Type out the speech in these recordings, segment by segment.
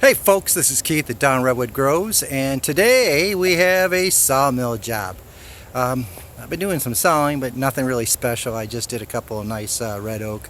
Hey folks, this is Keith at Down Redwood Grows, and today we have a sawmill job. I've been doing some sawing, but nothing really special. I just did a couple of nice red oak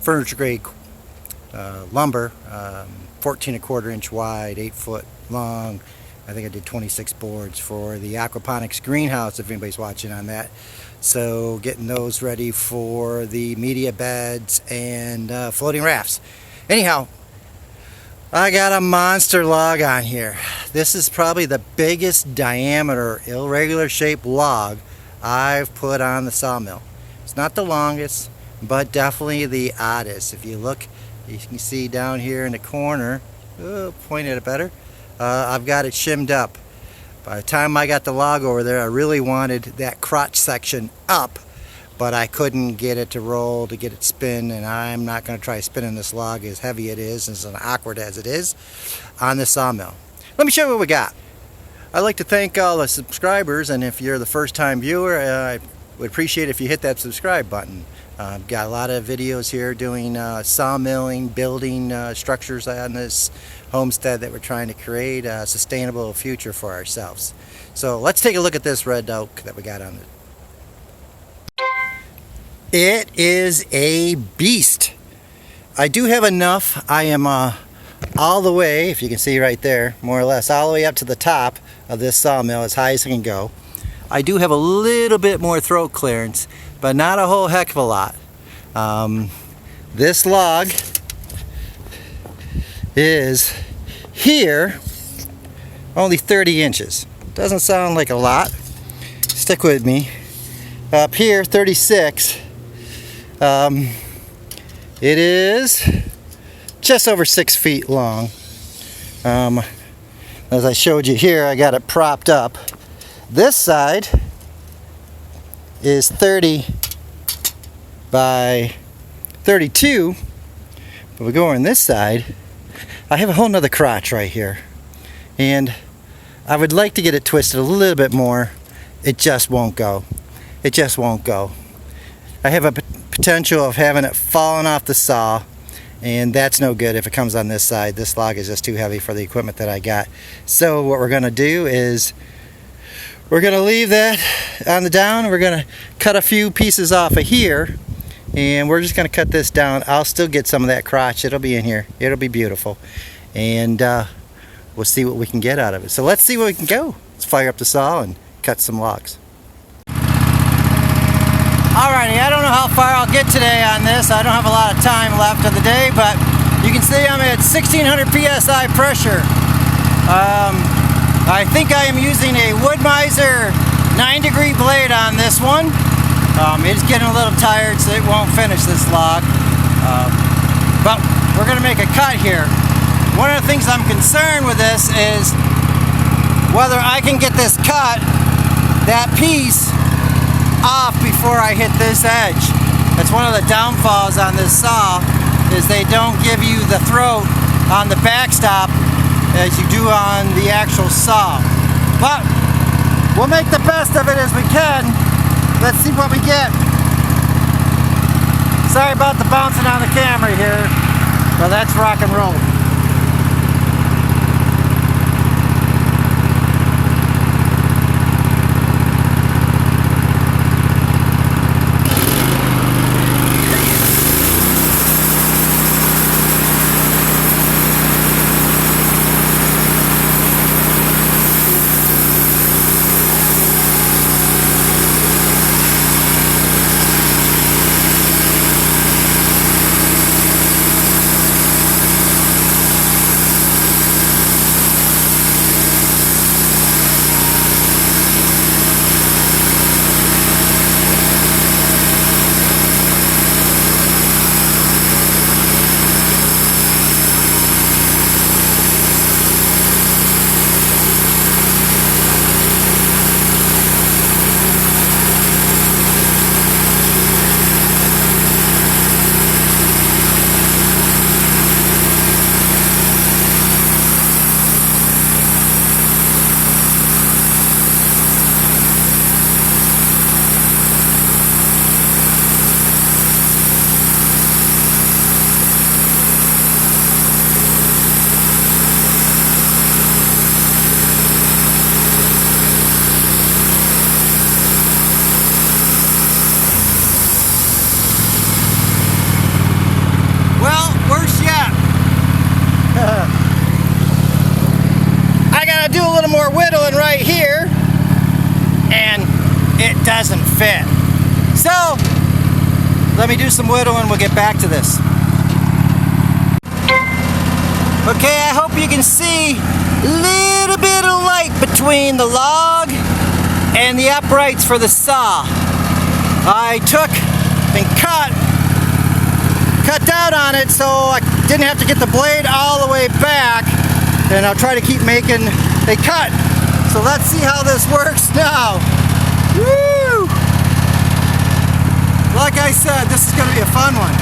furniture grade lumber, 14¼ inch wide, 8 foot long. I think I did 26 boards for the aquaponics greenhouse, if anybody's watching on that. So getting those ready for the media beds and floating rafts. Anyhow, I got a monster log on here. This is probably the biggest diameter, irregular shaped log I've put on the sawmill. It's not the longest, but definitely the oddest. If you look, you can see down here in the corner, point at it better, I've got it shimmed up. By the time I got the log over there, I really wanted that crotch section up, but I couldn't get it to roll, to get it spin, and I'm not going to try spinning this log as heavy it is, as awkward as it is, on the sawmill. Let me show you what we got. I'd like to thank all the subscribers, and if you're the first time viewer, I would appreciate if you hit that subscribe button. I've got a lot of videos here doing sawmilling, building structures on this homestead that we're trying to create a sustainable future for ourselves. So let's take a look at this red oak that we got on it. It is a beast. I do have enough. I am all the way, if you can see right there, more or less, all the way up to the top of this sawmill, as high as I can go. I do have a little bit more throat clearance, but not a whole heck of a lot. This log is here only 30 inches. Doesn't sound like a lot. Stick with me. Up here, 36. It is just over 6 feet long. As I showed you here, I got it propped up. This side is 30 by 32. But we go on this side, I have a whole nother crotch right here. And I would like to get it twisted a little bit more. It just won't go. It just won't go. I have a potential of having it falling off the saw, and that's no good if it comes on this side. This log is just too heavy for the equipment that I got. So what we're going to do is we're going to leave that on the down. We're going to cut a few pieces off of here, and we're just going to cut this down. I'll still get some of that crotch. It'll be in here. It'll be beautiful, and we'll see what we can get out of it. So let's see where we can go. Let's fire up the saw and cut some logs. Alrighty, I don't know how far I'll get today on this. I don't have a lot of time left of the day, but you can see I'm at 1600 psi pressure. I think I am using a wood-mizer 9-degree blade on this one. It's getting a little tired, so it won't finish this log. But we're going to make a cut here. One of the things I'm concerned with this is whether I can get this cut, that piece, off before I hit this edge. That's one of the downfalls on this saw, is they don't give you the throat on the backstop as you do on the actual saw. But we'll make the best of it as we can. Let's see what we get. Sorry about the bouncing on the camera here, but that's rock and roll. fit. So, let me do some whittling, we'll get back to this. Okay, I hope you can see a little bit of light between the log and the uprights for the saw. I took and cut down on it so I didn't have to get the blade all the way back, and I'll try to keep making a cut. So let's see how this works now. Woo! Like I said, this is going to be a fun one.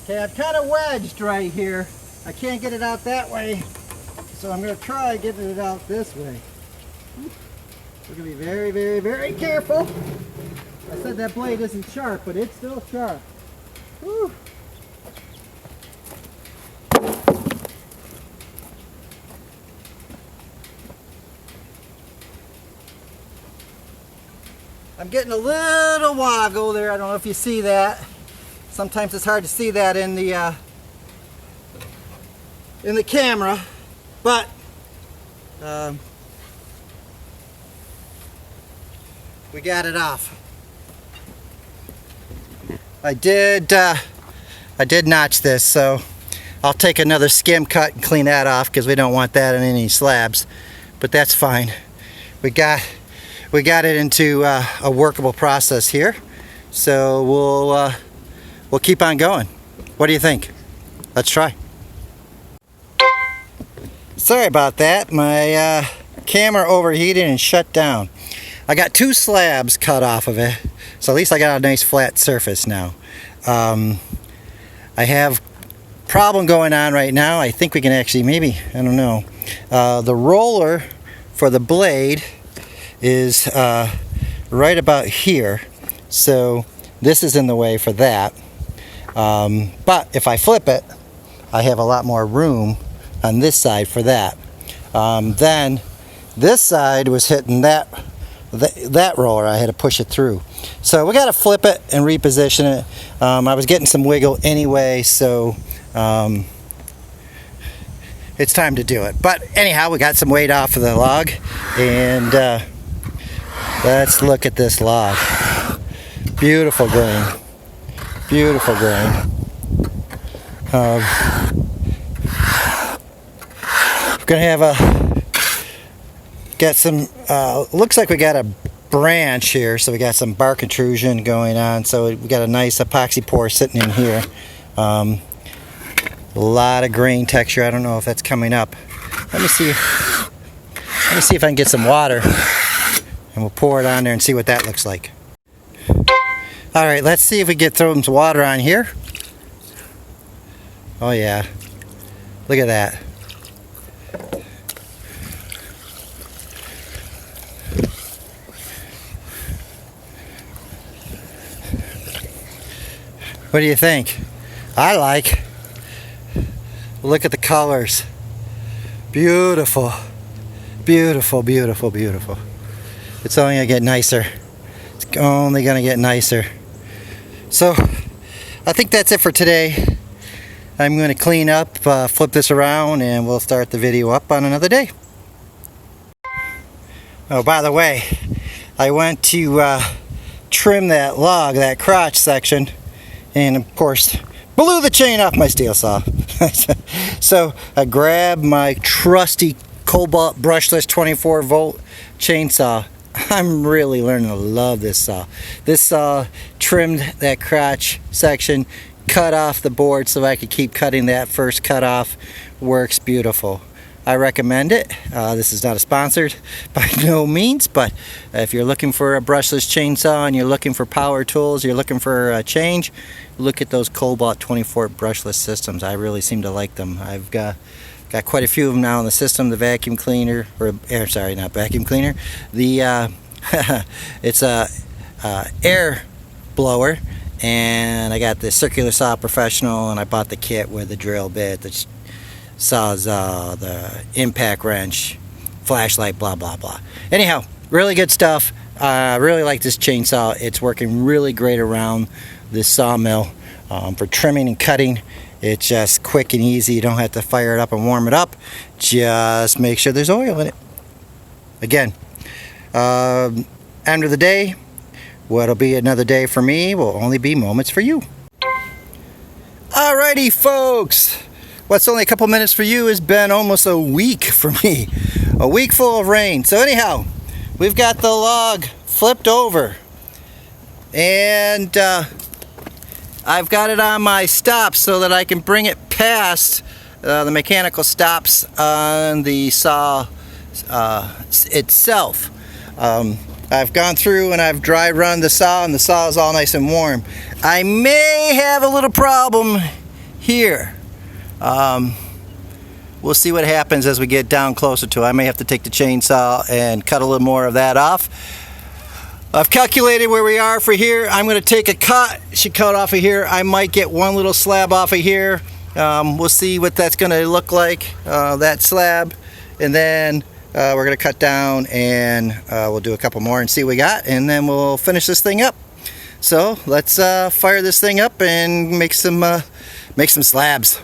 Okay, I've kind of wedged right here. I can't get it out that way, so I'm going to try getting it out this way. We're going to be very, very, very careful. I said that blade isn't sharp, but it's still sharp. Whew. I'm getting a little woggle there. I don't know if you see that. Sometimes it's hard to see that in the camera, but we got it off. I did notch this, so I'll take another skim cut and clean that off because we don't want that in any slabs. But that's fine. We got it into a workable process here, so we'll keep on going. What do you think? Let's try. Sorry about that. My camera overheated and shut down. I got 2 slabs cut off of it, so at least I got a nice flat surface now. I have a problem going on right now. I think we can actually, maybe, I don't know. The roller for the blade is right about here, so this is in the way for that. But if I flip it, I have a lot more room on this side for that. Then this side was hitting that roller. I had to push it through. So we got to flip it and reposition it. I was getting some wiggle anyway, so it's time to do it. But anyhow, we got some weight off of the log, and let's look at this log. Beautiful grain. Beautiful grain. We're gonna have got some, looks like we got a branch here, so we got some bark intrusion going on, so we got a nice epoxy pour sitting in here. A lot of grain texture. I don't know if that's coming up. Let me see if I can get some water, and we'll pour it on there and see what that looks like. Alright, let's see if we get throw some water on here. Oh yeah, look at that. What do you think? I like. Look at the colors. Beautiful. Beautiful, beautiful, beautiful. It's only gonna get nicer. It's only gonna get nicer. So, I think that's it for today. I'm going to clean up, flip this around, and we'll start the video up on another day. Oh, by the way, I went to trim that log, that crotch section, and of course blew the chain off my Stihl saw. So I grabbed my trusty Cobalt brushless 24 volt chainsaw. I'm really learning to love this saw. This saw trimmed that crotch section, cut off the board so I could keep cutting that first cut off. Works beautiful. I recommend it. This is not a sponsored by no means, but if you're looking for a brushless chainsaw and you're looking for power tools, you're looking for a change, look at those Cobalt 24 brushless systems. I really seem to like them. I've got quite a few of them now in the system. The vacuum cleaner, not vacuum cleaner. The it's a air blower, and I got the circular saw professional, and I bought the kit with the drill bit, the sawzall, the impact wrench, flashlight, blah blah blah. Anyhow, really good stuff. I really like this chainsaw. It's working really great around this sawmill for trimming and cutting. It's just quick and easy. You don't have to fire it up and warm it up. Just make sure there's oil in it. Again, end of the day, what'll be another day for me will only be moments for you. Alrighty, folks. What's only a couple minutes for you has been almost a week for me. A week full of rain. So anyhow, we've got the log flipped over. And I've got it on my stops so that I can bring it past the mechanical stops on the saw itself. I've gone through and I've dry run the saw, and the saw is all nice and warm. I may have a little problem here. We'll see what happens as we get down closer to it. I may have to take the chainsaw and cut a little more of that off. I've calculated where we are for here. I'm going to take a cut. Should cut off of here. I might get one little slab off of here. We'll see what that's going to look like, that slab. And then we're going to cut down, and we'll do a couple more and see what we got. And then we'll finish this thing up. So let's fire this thing up and make some slabs.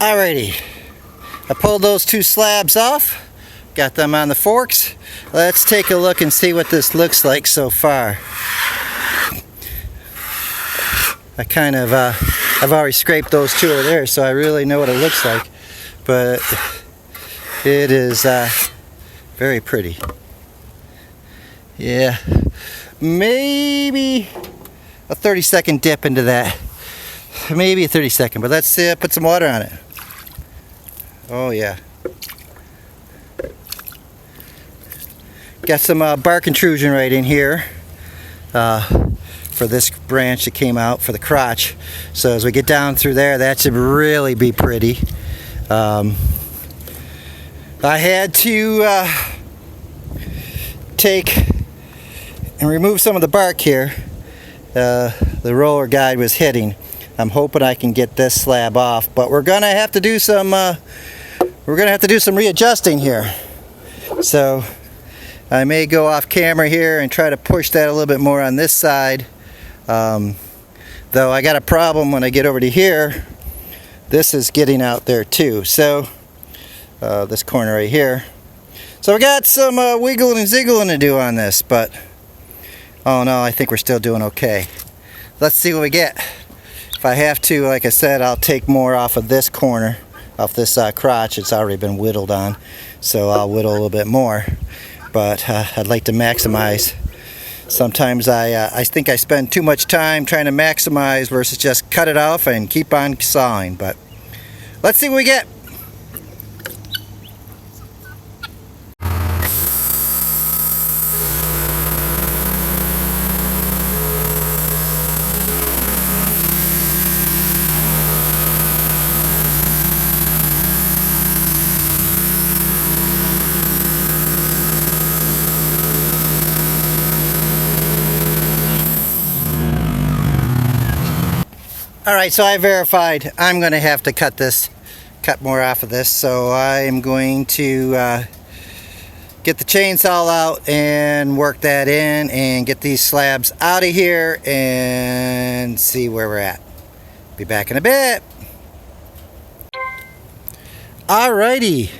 Alrighty, I pulled those two slabs off, got them on the forks. Let's take a look and see what this looks like so far. I kind of, I've already scraped those two over there, so I really know what it looks like. But it is very pretty. Yeah, maybe a 30-second dip into that. Maybe a 30-second, but let's put some water on it. Oh yeah. Got some bark intrusion right in here for this branch that came out for the crotch. So as we get down through there, that should really be pretty. I had to take and remove some of the bark here. The roller guide was hitting. I'm hoping I can get this slab off, but we're gonna have to do some readjusting here. So I may go off camera here and try to push that a little bit more on this side. Though I got a problem when I get over to here. This is getting out there too. So this corner right here. So we got some wiggling and ziggling to do on this, but oh no, I think we're still doing okay. Let's see what we get. If I have to, like I said, I'll take more off of this corner, off this crotch. It's already been whittled on, so I'll whittle a little bit more. But I'd like to maximize Sometimes I think I spend too much time trying to maximize versus just cut it off and keep on sawing. But let's see what we get. Alright, so I verified I'm going to have to cut more off of this, so I am going to get the chainsaw out and work that in and get these slabs out of here and see where we're at. Be back in a bit. Alrighty,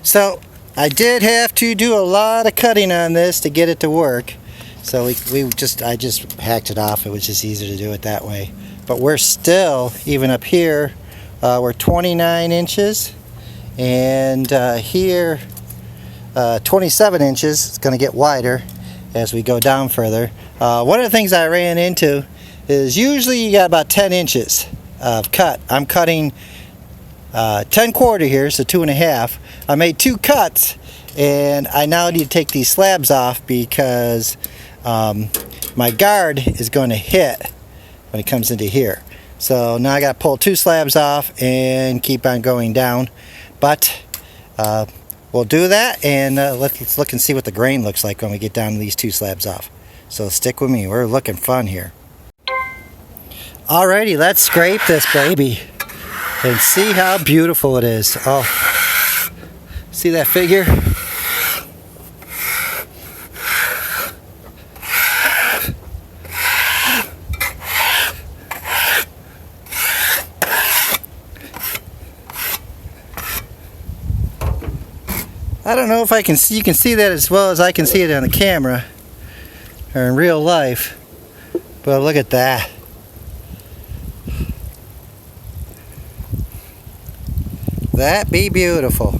so I did have to do a lot of cutting on this to get it to work, so I just hacked it off. It was just easier to do it that way. But we're still, even up here, we're 29 inches, and here 27 inches. It's going to get wider as we go down further. One of the things I ran into is usually you got about 10 inches of cut. I'm cutting 10/4 here, so 2.5. I made 2 cuts, and I now need to take these slabs off because my guard is going to hit when it comes into here. So now I got to pull 2 slabs off and keep on going down. But we'll do that, and let's look and see what the grain looks like when we get down these 2 slabs off. So stick with me, we're looking fun here. Alrighty, let's scrape this baby and see how beautiful it is. Oh, see that figure? I don't know if you can see that as well as I can see it on the camera or in real life, but look at that. That be beautiful.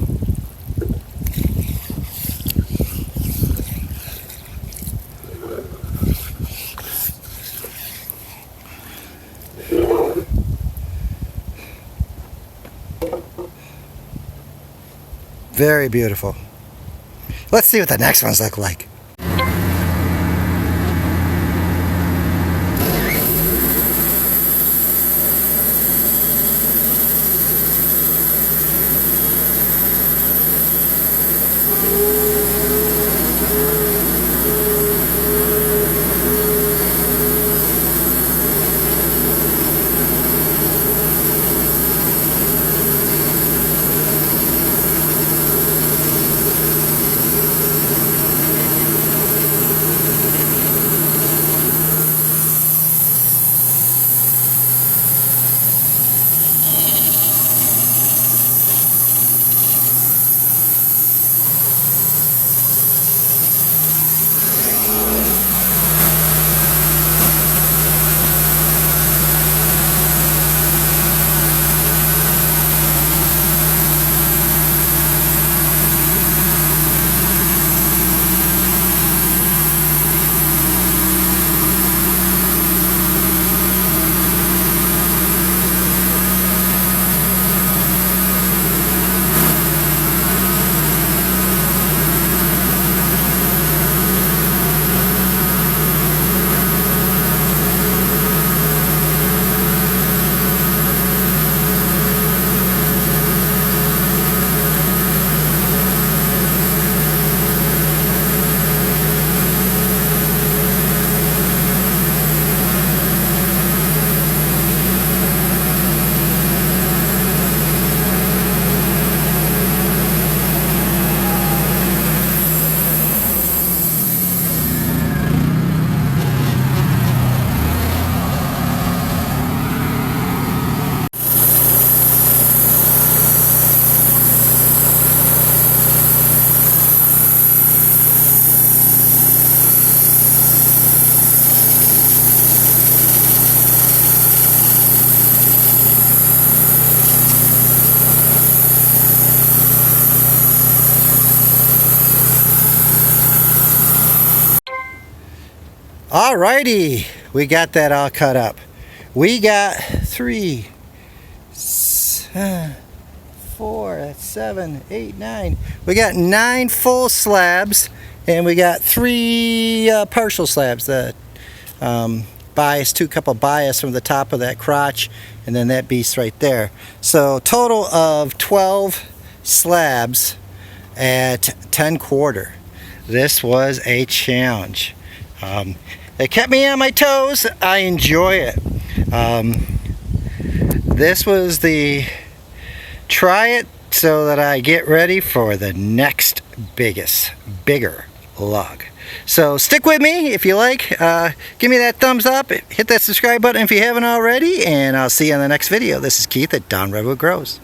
Very beautiful. Let's see what the next ones look like. Alrighty, we got that all cut up. We got 4, that's 7, 8, 9. We got 9 full slabs, and we got 3 partial slabs. The bias, 2 couple bias from the top of that crotch, and then that beast right there. So total of 12 slabs at 10/4. This was a challenge. It kept me on my toes. I enjoy it. This was the try it so that I get ready for the next bigger log. So stick with me if you like. Give me that thumbs up. Hit that subscribe button if you haven't already. And I'll see you in the next video. This is Keith at Down Redwood Grows.